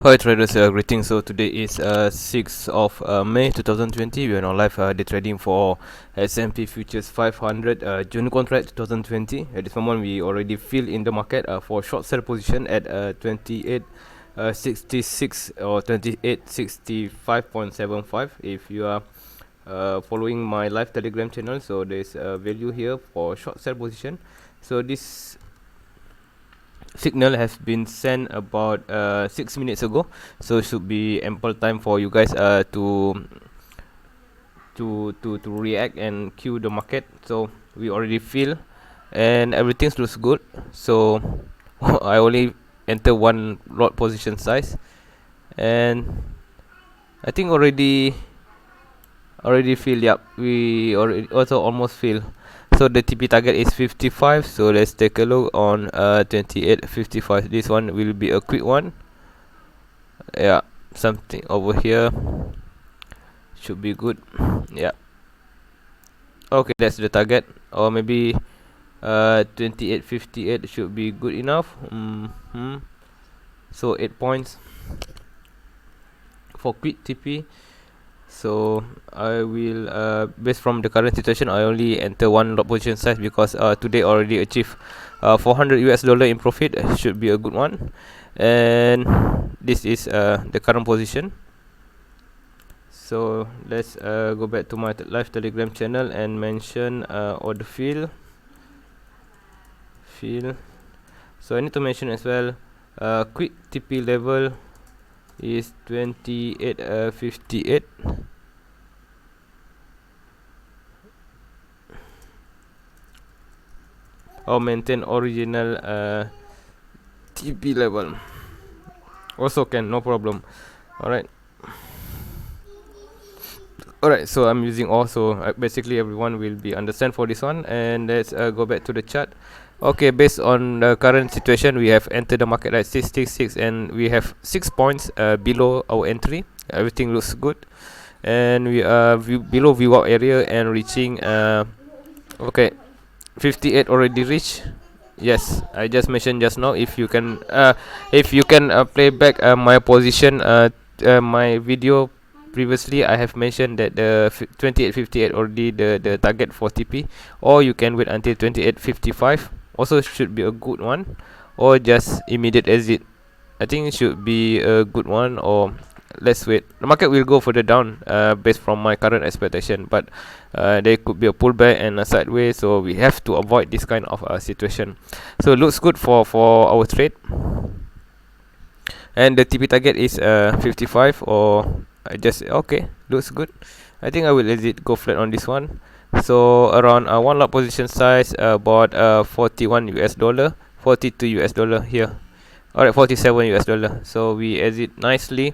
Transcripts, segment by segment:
Hi traders, greetings. So today is 6th of May 2020. We are now live day trading for S&P Futures 500 June contract 2020. At this moment, we already fill in the market for short sell position at 28.66 or 28.65.75. If you are following my live Telegram channel, so there's a value here for short sell position. So this signal has been sent about 6 minutes ago, so it should be ample time for you guys to react and queue the market. So we already feel and everything looks good, so I only enter one lot position size, and I think already feel. Yep, we already also almost feel. So the TP target is 55, so let's take a look on 28.55. This one will be a quick one. Yeah, something over here should be good. Yeah, okay, that's the target, or maybe 28.58 should be good enough. So 8 points for quick TP. So I will based from the current situation, I only enter one lot position size because today already achieved $400 in profit. Should be a good one. And this is the current position. So let's go back to my live Telegram channel and mention order fill. So I need to mention as well quick TP level is 28.58. Or maintain original TP level also can, no problem. Alright, so I'm using also basically everyone will be understand for this one. And let's go back to the chart. Okay, based on the current situation, we have entered the market at 66 and we have 6 points below our entry. Everything looks good, and we are below VWAP area and reaching okay, 58 already reached. Yes, I just mentioned just now. If you can play back my position, my video previously, I have mentioned that the 28.58 already the target for TP, or you can wait until 28.55. Also should be a good one, or just immediate exit. I think it should be a good one, or let's wait. The market will go further down based from my current expectation, but there could be a pullback and a sideways, so we have to avoid this kind of situation. So it looks good for our trade, and the TP target is 55, or just okay, looks good. I think I will exit, go flat on this one. So around one lot position size about $41, $42 here. Alright, $47. So we exit nicely.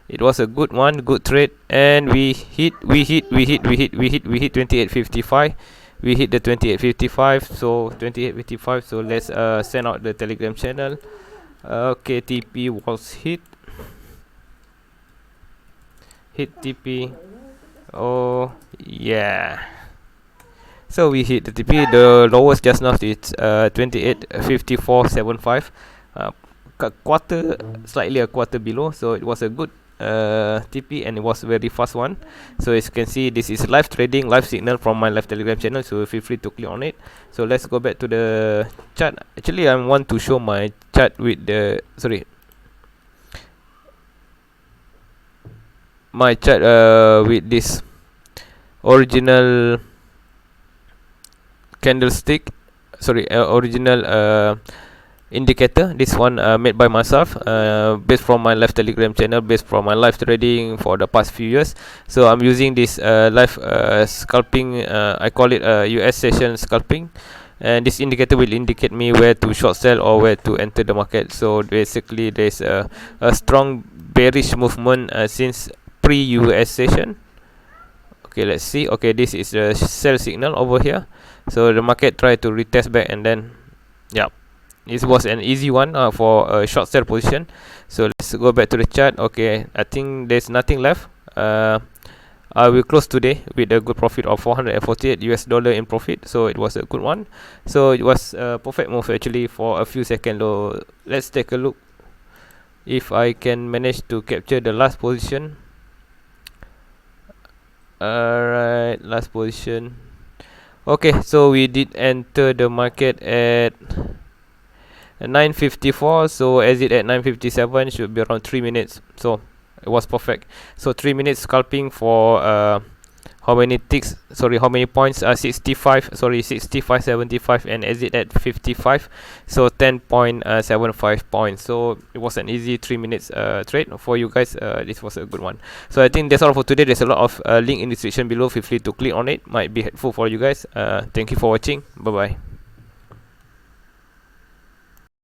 It was a good one, good trade, and we hit 28.55. We hit the 28.55, so 28.55. So let's send out the Telegram channel. Okay, TP was hit TP. Oh yeah. So we hit the TP. The lowest just now is 28.5475. Quarter, slightly a quarter below, so it was a good TP, and it was very fast one. So as you can see, this is live trading, live signal from my live Telegram channel, so feel free to click on it. So let's go back to the chart. Actually, I want to show my chart with the with this original candlestick, original indicator. This one made by myself, based from my live Telegram channel, based from my live trading for the past few years. So I'm using this live scalping, I call it US Session Scalping, and this indicator will indicate me where to short sell or where to enter the market. So basically there's a strong bearish movement since pre-US session. Okay, let's see. Okay, this is the sell signal over here. So the market tried to retest back, and then yeah, this was an easy one for a short sell position. So let's go back to the chart. Okay, I think there's nothing left. I will close today with a good profit of $448 in profit. So it was a good one. So it was a perfect move actually for a few seconds. Let's take a look. if I can manage to capture the last position. Alright, last position. Okay, so we did enter the market at 9:54, so exit at 9:57, should be around 3 minutes. So it was perfect. So 3 minutes scalping for how many ticks, sorry, how many points, 65, sorry, 65.75, and exit at 55, so 10.75 points. So it was an easy 3 minutes trade for you guys. This was a good one. So I think that's all for today. There's a lot of link in the description below. Feel free to click on it, might be helpful for you guys. Thank you for watching. Bye bye.